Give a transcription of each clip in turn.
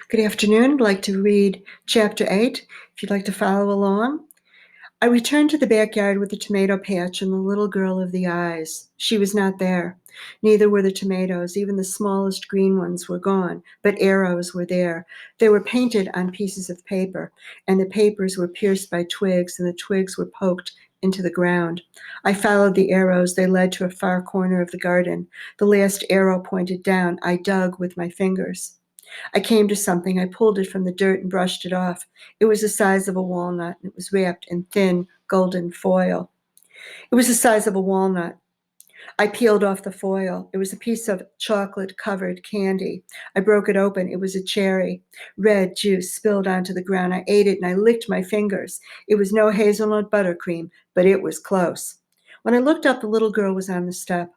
Good afternoon. I'd like to read Chapter 8, if you'd like to follow along. I returned to the backyard with the tomato patch and the little girl of the eyes. She was not there. Neither were the tomatoes. Even the smallest green ones were gone, but arrows were there. They were painted on pieces of paper, and the papers were pierced by twigs, and the twigs were poked into the ground. I followed the arrows. They led to a far corner of the garden. The last arrow pointed down. I dug with my fingers. I came to something. I pulled it from the dirt and brushed it off. It was the size of a walnut, and it was wrapped in thin golden foil. It was the size of a walnut. I peeled off the foil. It was a piece of chocolate-covered candy. I broke it open. It was a cherry. Red juice spilled onto the ground. I ate it, and I licked my fingers. It was no hazelnut buttercream, but it was close. When I looked up, the little girl was on the step.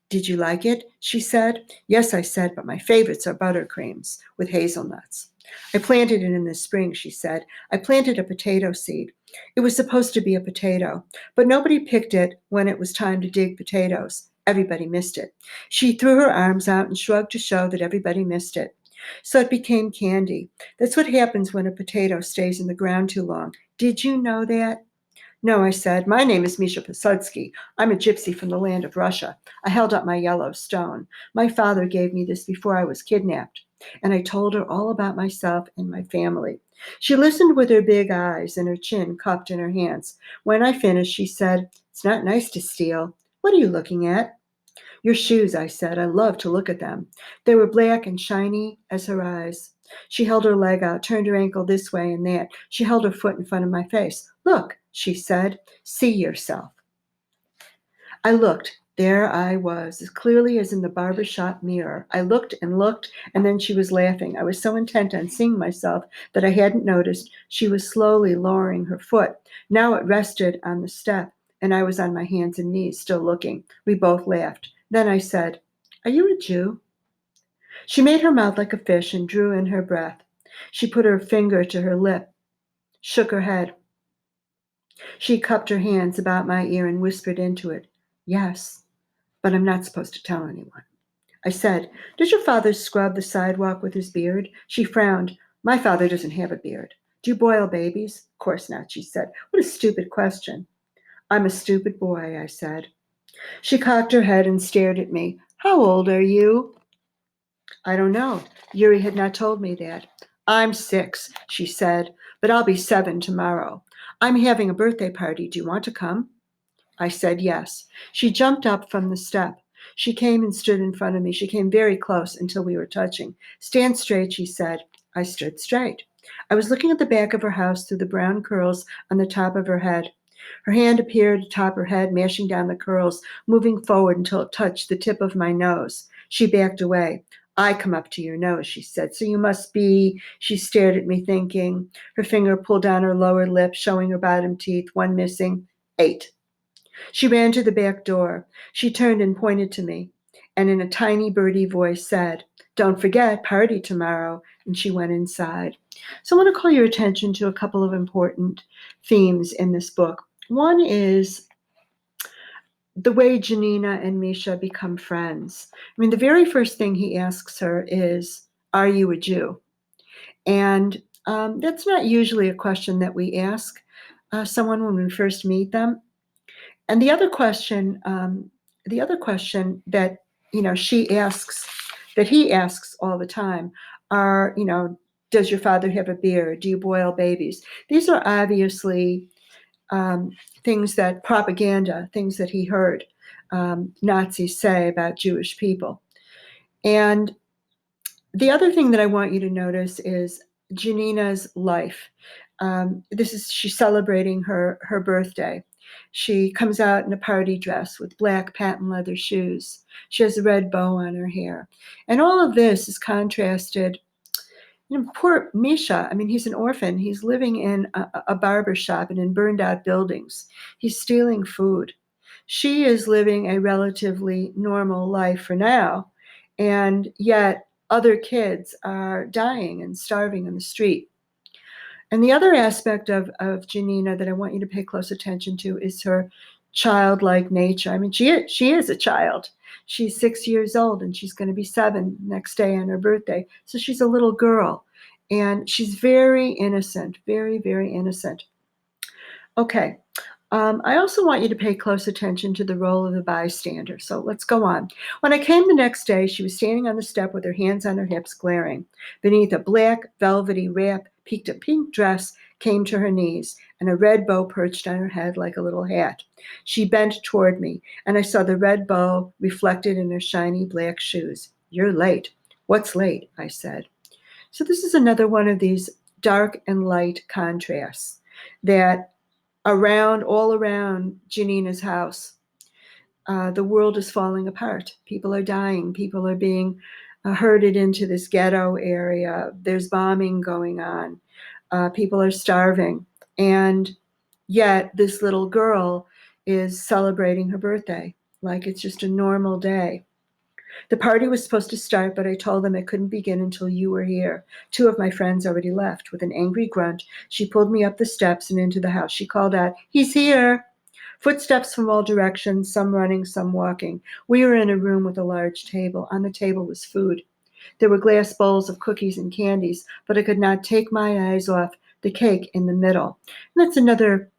"Did you like it?" she said. "Yes," I said, "but my favorites are buttercreams with hazelnuts." "I planted it in the spring," she said. "I planted a potato seed. It was supposed to be a potato, but nobody picked it when it was time to dig potatoes. Everybody missed it." She threw her arms out and shrugged to show that everybody missed it. "So it became candy. That's what happens when a potato stays in the ground too long. Did you know that?" "No," I said. "My name is Misha Posudsky. I'm a gypsy from the land of Russia." I held up my yellow stone. "My father gave me this before I was kidnapped." And I told her all about myself and my family. She listened with her big eyes and her chin cupped in her hands. When I finished, she said, "It's not nice to steal. What are you looking at?" "Your shoes," I said. I loved to look at them. They were black and shiny as her eyes. She held her leg out, turned her ankle this way and that. She held her foot in front of my face. "Look," she said. "See yourself." I looked. There I was, as clearly as in the barber shop mirror. I looked, and then she was laughing. I was so intent on seeing myself that I hadn't noticed she was slowly lowering her foot. Now it rested on the step, and I was on my hands and knees, still looking. We both laughed. Then I said, "Are you a Jew?" She made her mouth like a fish and drew in her breath. She put her finger to her lip, shook her head. She cupped her hands about my ear and whispered into it, "Yes, but I'm not supposed to tell anyone." I said, "Does your father scrub the sidewalk with his beard?" She frowned. "My father doesn't have a beard." "Do you boil babies?" "Of course not," she said. "What a stupid question." "I'm a stupid boy," I said. She cocked her head and stared at me. "How old are you?" "I don't know. Yuri had not told me that." "I'm 6," she said, "but I'll be 7 tomorrow. I'm having a birthday party. Do you want to come?" I said yes. She jumped up from the step. She came and stood in front of me. She came very close until we were touching. "Stand straight," she said. I stood straight. I was looking at the back of her house through the brown curls on the top of her head. Her hand appeared atop her head, mashing down the curls, moving forward until it touched the tip of my nose. She backed away. "I come up to your nose," she said. "So you must be—" She stared at me, thinking. Her finger pulled down her lower lip, showing her bottom teeth, one missing. 8. She ran to the back door. She turned and pointed to me, and in a tiny birdie voice said, "Don't forget, party tomorrow," and she went inside. So I want to call your attention to a couple of important themes in this book. One is the way Janina and Misha become friends. I mean, the very first thing he asks her is, "Are you a Jew?" And that's not usually a question that we ask someone when we first meet them. And the other question that she asks, that he asks all the time, are does your father have a beard? Do you boil babies? These are obviously um, things things that he heard Nazis say about Jewish people. And the other thing that I want you to notice is Janina's life. She's celebrating her birthday. She comes out in a party dress with black patent leather shoes. She has a red bow on her hair. And all of this is contrasted. Poor Misha, I mean, he's an orphan. He's living in a barber shop and in burned out buildings. He's stealing food. She is living a relatively normal life for now, and yet other kids are dying and starving in the street. And the other aspect of Janina that I want you to pay close attention to is her childlike nature. I mean, she is a child. She's 6 years old, and she's going to be 7 next day on her birthday. So she's a little girl. And she's very innocent, very, very innocent. Okay. I also want you to pay close attention to the role of the bystander. So let's go on. When I came the next day, she was standing on the step with her hands on her hips, glaring. Beneath a black, velvety wrap, peeked a pink dress, came to her knees, and a red bow perched on her head like a little hat. She bent toward me, and I saw the red bow reflected in her shiny black shoes. You're late. What's late? I said. So this is another one of these dark and light contrasts that all around Janina's house, the world is falling apart. People are dying. People are being herded into this ghetto area. There's bombing going on. People are starving. And yet this little girl is celebrating her birthday like it's just a normal day. The party was supposed to start, but I told them it couldn't begin until you were here. Two of my friends already left. With an angry grunt, she pulled me up the steps and into the house. She called out, "He's here!" Footsteps from all directions, some running, some walking. We were in a room with a large table. On the table was food. There were glass bowls of cookies and candies, but I could not take my eyes off the cake in the middle. And that's another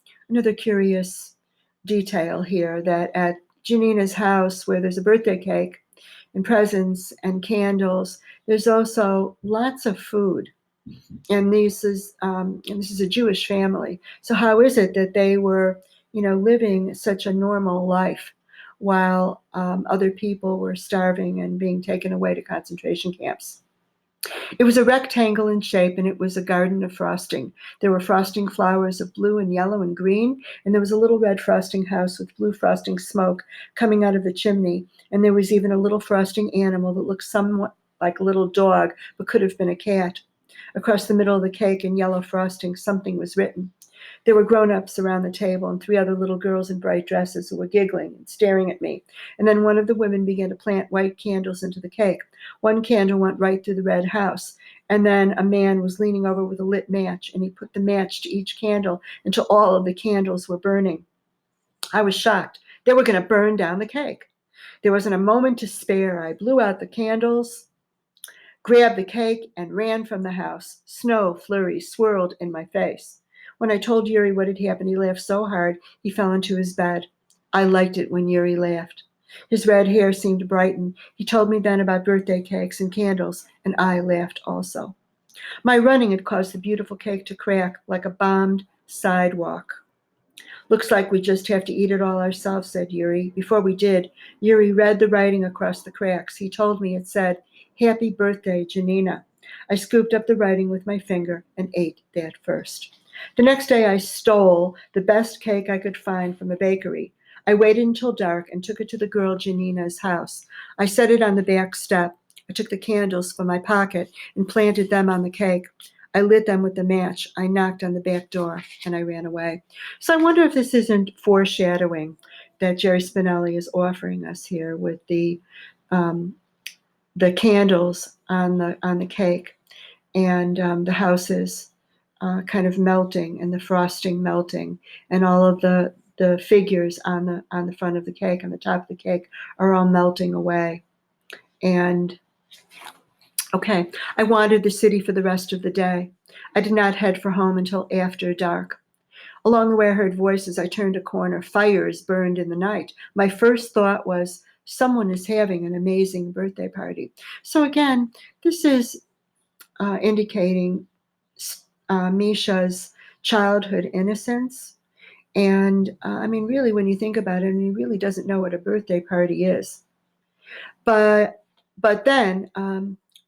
curious detail here, that at Janina's house, where there's a birthday cake and presents and candles, there's also lots of food. And this is a Jewish family. So how is it that they were, living such a normal life while other people were starving and being taken away to concentration camps? It was a rectangle in shape, and it was a garden of frosting. There were frosting flowers of blue and yellow and green, and there was a little red frosting house with blue frosting smoke coming out of the chimney, and there was even a little frosting animal that looked somewhat like a little dog, but could have been a cat. Across the middle of the cake in yellow frosting, something was written. There were grown-ups around the table and three other little girls in bright dresses who were giggling and staring at me. And then one of the women began to plant white candles into the cake. One candle went right through the red house. And then a man was leaning over with a lit match, and he put the match to each candle until all of the candles were burning. I was shocked. They were going to burn down the cake. There wasn't a moment to spare. I blew out the candles, grabbed the cake, and ran from the house. Snow flurries swirled in my face. When I told Yuri what had happened, he laughed so hard he fell into his bed. I liked it when Yuri laughed. His red hair seemed to brighten. He told me then about birthday cakes and candles, and I laughed also. My running had caused the beautiful cake to crack like a bombed sidewalk. Looks like we just have to eat it all ourselves, said Yuri. Before we did, Yuri read the writing across the cracks. He told me it said, "Happy birthday, Janina." I scooped up the writing with my finger and ate that first. The next day I stole the best cake I could find from a bakery. I waited until dark and took it to the girl Janina's house. I set it on the back step. I took the candles from my pocket and planted them on the cake. I lit them with the match. I knocked on the back door and I ran away. So I wonder if this isn't foreshadowing that Jerry Spinelli is offering us here with the candles on the cake, and the houses kind of melting, and the frosting melting, and all of the figures on the front of the cake, on the top of the cake, are all melting away. And okay, I wandered the city for the rest of the day. I did not head for home until after dark. Along the way, I heard voices. I turned a corner. Fires burned in the night. My first thought was, someone is having an amazing birthday party. So again, this is indicating Misha's childhood innocence. And really, when you think about it, he really doesn't know what a birthday party is. But then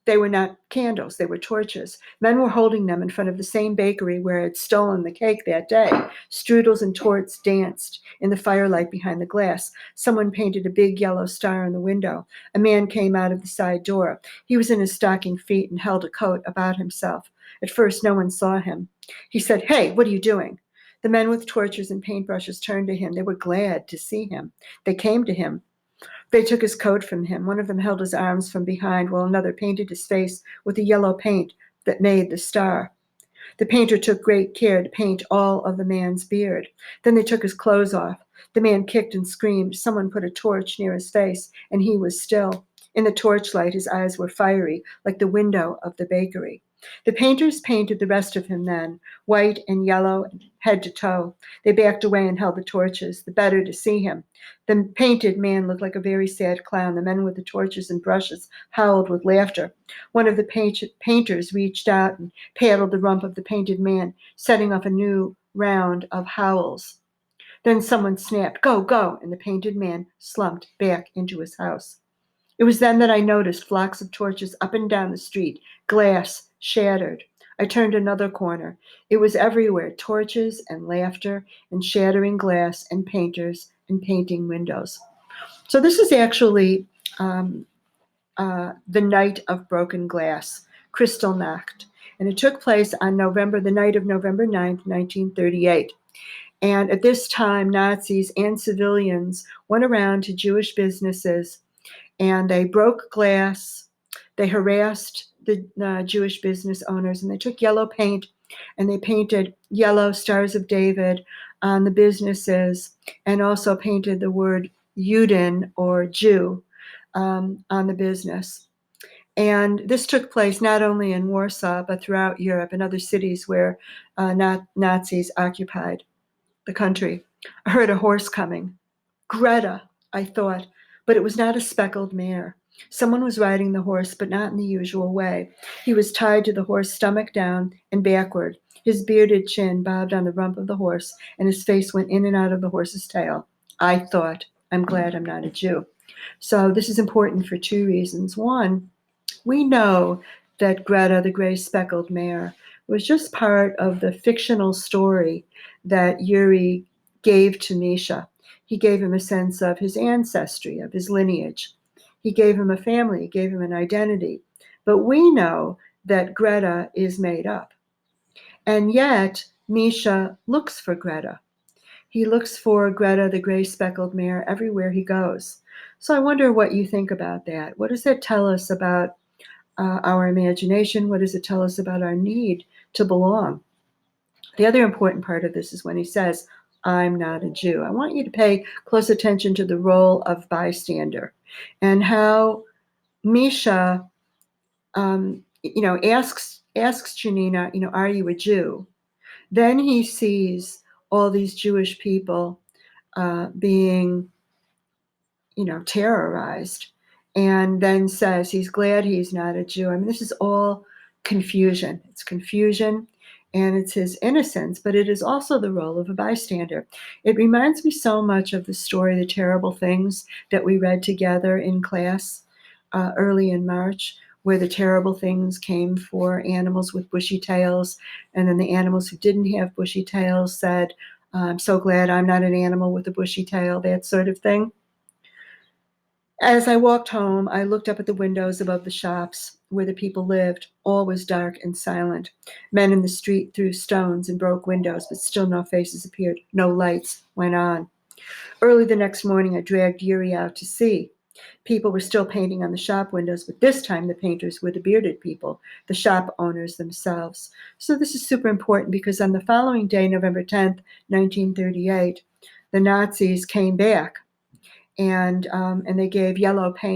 they were not candles, they were torches. Men were holding them in front of the same bakery where I had stolen the cake that day. Strudels and torts danced in the firelight behind the glass. Someone painted a big yellow star on the window. A man came out of the side door. He was in his stocking feet and held a coat about himself. At first, no one saw him. He said, "Hey, what are you doing?" The men with torches and paintbrushes turned to him. They were glad to see him. They came to him. They took his coat from him. One of them held his arms from behind, while another painted his face with the yellow paint that made the star. The painter took great care to paint all of the man's beard. Then they took his clothes off. The man kicked and screamed. Someone put a torch near his face, and he was still. In the torchlight, his eyes were fiery, like the window of the bakery. The painters painted the rest of him then, white and yellow, head to toe. They backed away and held the torches, the better to see him. The painted man looked like a very sad clown. The men with the torches and brushes howled with laughter. One of the painters reached out and paddled the rump of the painted man, setting off a new round of howls. Then someone snapped, "Go, go," and the painted man slumped back into his house. It was then that I noticed flocks of torches up and down the street, glass shattered. I turned another corner. It was everywhere, torches and laughter and shattering glass and painters and painting windows. So this is actually the night of broken glass, Kristallnacht, and it took place on the night of November 9th, 1938. And at this time, Nazis and civilians went around to Jewish businesses and they broke glass. They harassed the Jewish business owners, and they took yellow paint and they painted yellow stars of David on the businesses, and also painted the word Juden or Jew on the business. And this took place not only in Warsaw, but throughout Europe and other cities where Nazis occupied the country. I heard a horse coming. Greta, I thought, but it was not a speckled mare. Someone was riding the horse, but not in the usual way. He was tied to the horse, stomach down and backward. His bearded chin bobbed on the rump of the horse, and his face went in and out of the horse's tail. I thought, I'm glad I'm not a Jew. So this is important for two reasons. One, we know that Greta, the gray speckled mare, was just part of the fictional story that Yuri gave to Misha. He gave him a sense of his ancestry, of his lineage. He gave him a family, he gave him an identity. But we know that Greta is made up. And yet, Misha looks for Greta. He looks for Greta, the gray speckled mare, everywhere he goes. So I wonder what you think about that. What does that tell us about our imagination? What does it tell us about our need to belong? The other important part of this is when he says, I'm not a Jew. I want you to pay close attention to the role of bystander and how Misha, asks Janina, are you a Jew? Then he sees all these Jewish people being, terrorized, and then says he's glad he's not a Jew. I mean, this is all confusion. It's confusion and it's his innocence, but it is also the role of a bystander. It reminds me so much of the story, The Terrible Things, that we read together in class early in March, where the terrible things came for animals with bushy tails, and then the animals who didn't have bushy tails said, I'm so glad I'm not an animal with a bushy tail, that sort of thing. As I walked home, I looked up at the windows above the shops where the people lived. All was dark and silent. Men in the street threw stones and broke windows, but still no faces appeared. No lights went on. Early the next morning, I dragged Yuri out to see. People were still painting on the shop windows, but this time the painters were the bearded people, the shop owners themselves. So this is super important because on the following day, November 10th, 1938, the Nazis came back. And they gave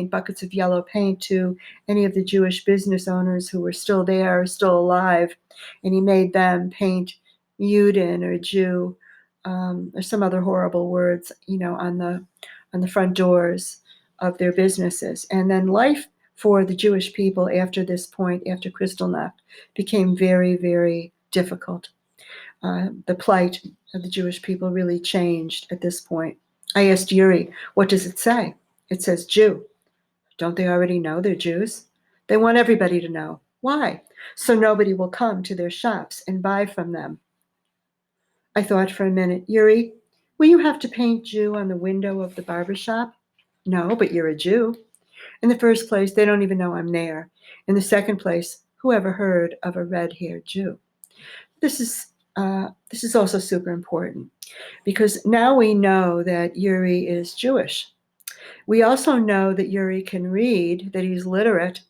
buckets of yellow paint to any of the Jewish business owners who were still there, still alive, and he made them paint Juden or Jew or some other horrible words, on the front doors of their businesses. And then life for the Jewish people after this point, after Kristallnacht, became very, very difficult. The plight of the Jewish people really changed at this point. I asked Yuri, what does it say? It says Jew. Don't they already know they're Jews? They want everybody to know. Why? So nobody will come to their shops and buy from them. I thought for a minute, Yuri, will you have to paint Jew on the window of the barber shop? No, but you're a Jew. In the first place, they don't even know I'm there. In the second place, who ever heard of a red-haired Jew? This is also super important because now we know that Yuri is Jewish. We also know that Yuri can read, that he's literate,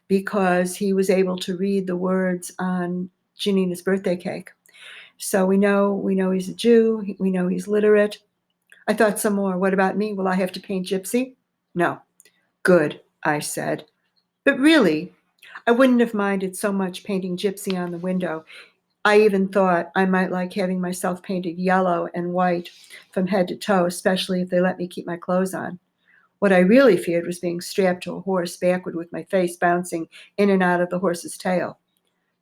because he was able to read the words on Janina's birthday cake. So we know he's a Jew. We know he's literate. I thought some more. What about me? Will I have to paint Gypsy? No. Good, I said. But really, I wouldn't have minded so much painting Gypsy on the window. I even thought I might like having myself painted yellow and white from head to toe, especially if they let me keep my clothes on. What I really feared was being strapped to a horse backward with my face bouncing in and out of the horse's tail.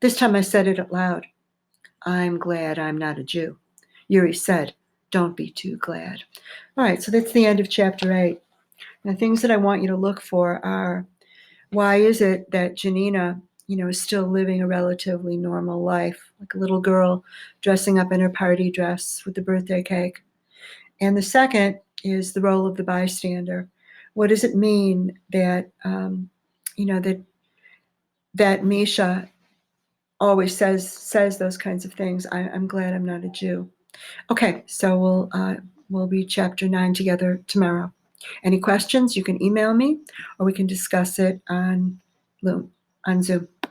This time I said it out loud. I'm glad I'm not a Jew. Yuri said, don't be too glad. All right, so that's the end of chapter 8. The things that I want you to look for are, why is it that Janina, is still living a relatively normal life, like a little girl dressing up in her party dress with the birthday cake? And the second is the role of the bystander. What does it mean that, that Misha always says those kinds of things? I'm glad I'm not a Jew. Okay, so we'll read chapter 9 together tomorrow. Any questions? You can email me, or we can discuss it on Zoom.